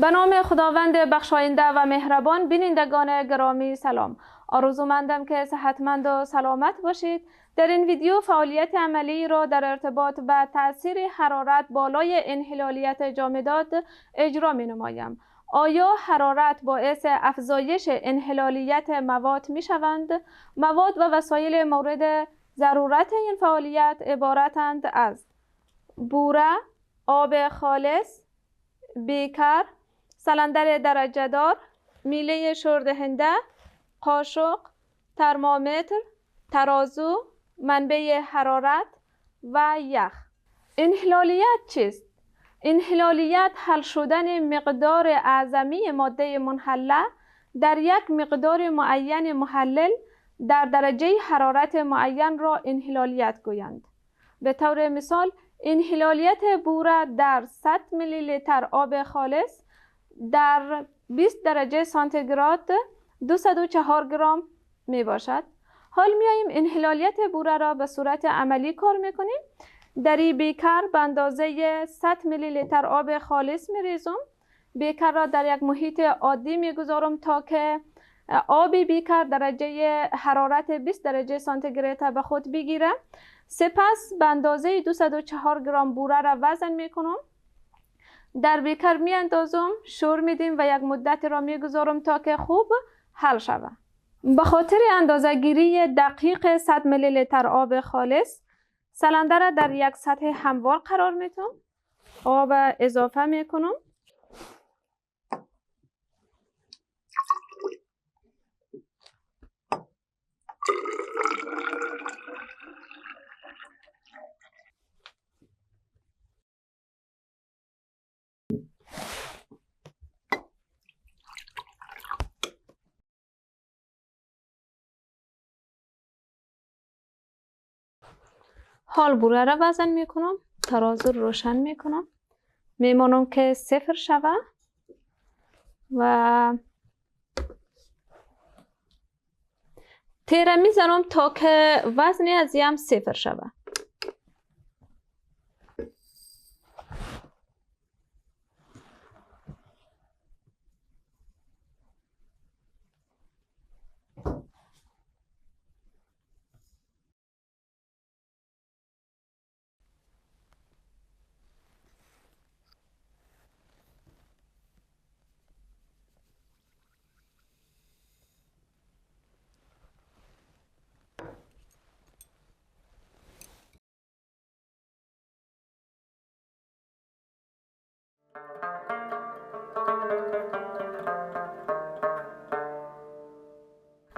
به نام خداوند بخشاینده و مهربان. بینندگان گرامی سلام. آرزومندم که صحتمند و سلامت باشید. در این ویدیو فعالیت عملی را در ارتباط به تاثیر حرارت بالای انحلالیت جامدات اجرا می نمایم. آیا حرارت باعث افزایش انحلالیت مواد می شوند؟ مواد و وسایل مورد ضرورت این فعالیت عبارتند از بوره، آب خالص، بیکر، سلندر درجه دار، میله شوردهنده، قاشق، ترمامتر، ترازو، منبع حرارت و یخ. انحلالیت چیست؟ انحلالیت حل شدن مقدار اعظمی ماده منحله در یک مقدار معین محلل در درجه حرارت معین را انحلالیت گویند. به طور مثال، انحلالیت بوره در 100 میلی لیتر آب خالص در 20 درجه سانتیگراد 204 گرم می باشد. حال می آییم انحلالیت بوره را به صورت عملی کار می کنیم. در این بیکر به اندازه 100 میلی لیتر آب خالص می ریزم. بیکر را در یک محیط عادی می گذارم تا که آب بیکر درجه حرارت 20 درجه سانتیگراد به خود بگیره. سپس به اندازه 204 گرم بوره را وزن می کنم. در بیکر می اندازم، شور میدیم و یک مدت را می گذارم تا که خوب حل شود. به خاطر اندازه گیری دقیق 100 میلی لیتر آب خالص، سلندر را در یک سطح هموار قرار میدم. آب اضافه می کنم. حال بوره را وزن می کنم. ترازو رو روشن می کنم. میمانم که صفر شود و تیره می زنم تا که وزن از یم صفر شود.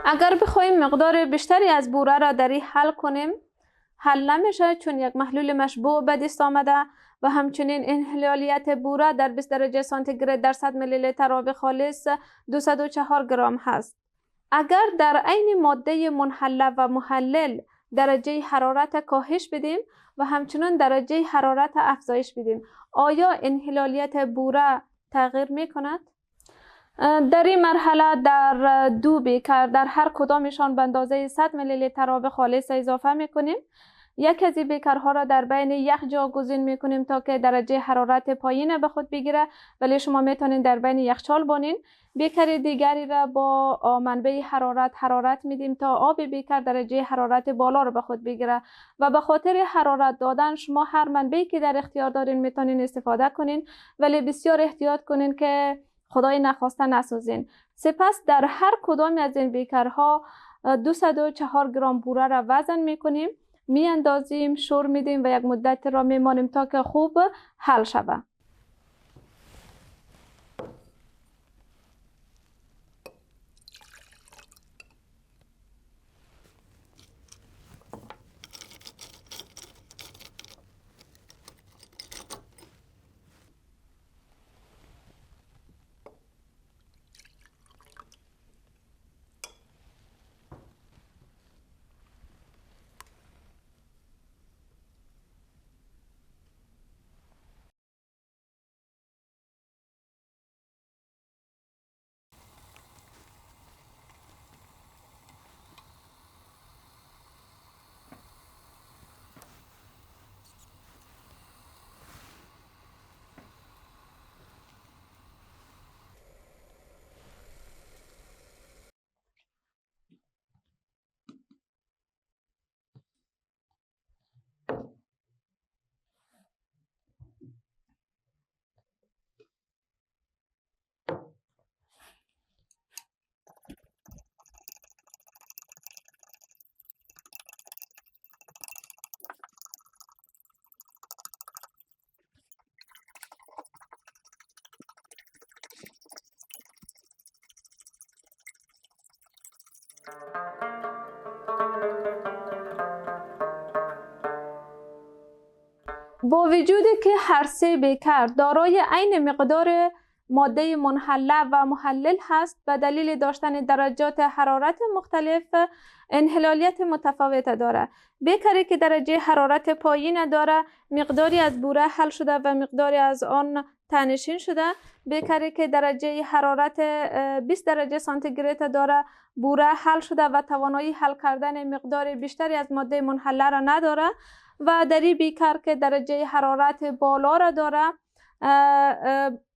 اگر بخوایم مقدار بیشتری از بوره را در این حل کنیم، حل نمیشه، چون یک محلول مشبوع به دست آمده و همچنین انحلالیت بوره در 20 درجه سانتیگراد در 100 میلی لیتر آب خالص 204 گرم هست. اگر در عین ماده منحله و محلل درجه حرارت کاهش بدیم و همچنین درجه حرارت افزایش بدیم، آیا انحلالیت بوره تغییر می کند؟ در این مرحله در دو بیکر در هر کدامشان به اندازه 100 میلی لیتر آب خالص اضافه می کنیم. یک از این بیکرها را در بین یخ جاگزین می کنیم تا که درجه حرارت پایین به خود بگیره، ولی شما میتونین در بین یخچال بانین. بیکر دیگری را با منبع حرارت میدیم تا آب بیکر درجه حرارت بالا را به خود بگیره و به خاطر حرارت دادن شما هر منبعی که در اختیار دارین میتونین استفاده کنین، ولی بسیار احتیاط کنین که خدای نخواسته نسوزین. سپس در هر کدام از این بیکرها 204 گرم بوره را وزن میکنیم، میاندازیم، شور میدیم و یک مدت را میمانیم تا که خوب حل شود. با وجودی که هر سه بیکر دارای عین مقدار ماده منحله و محلل هست، به دلیل داشتن درجات حرارت مختلف انحلالیت متفاوت داره. بیکری که درجه حرارت پایین داره مقداری از بوره حل شده و مقداری از آن تنشین شده. بیکری که درجه حرارت 20 درجه سانتیگراد داره بوره حل شده و توانایی حل کردن مقدار بیشتری از ماده منحله را نداره. و در این بیکر که درجه حرارت بالا را داره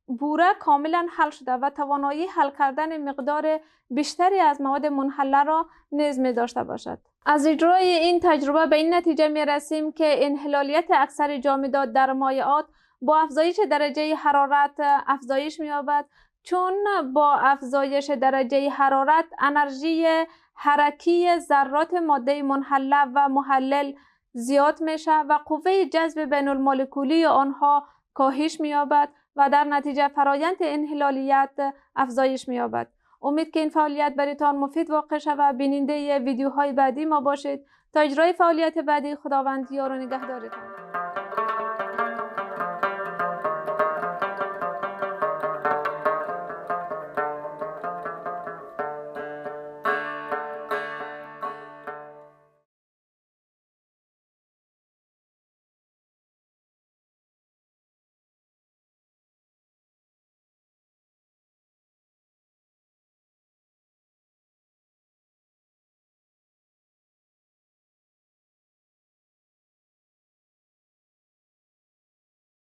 بوره کاملا حل شده و توانایی حل کردن مقدار بیشتری از مواد منحله را نیز می داشته باشد. از اجرای این تجربه به این نتیجه می رسیم که انحلالیت اکثر جامدات در مایعات با افزایش درجه حرارت افزایش می یابد، چون با افزایش درجه حرارت انرژی حرکی ذرات ماده منحله و محلل زیاد میشه و قوه جذب بین المولکولی آنها کاهش می یابد و در نتیجه فرایند انحلالیت افزایش می یابد. امید که این فعالیت برایتان مفید واقع شود. بیننده ویدیوهای بعدی ما باشید. تا اجرای فعالیت بعدی، خداوند یار و نگهدارتان.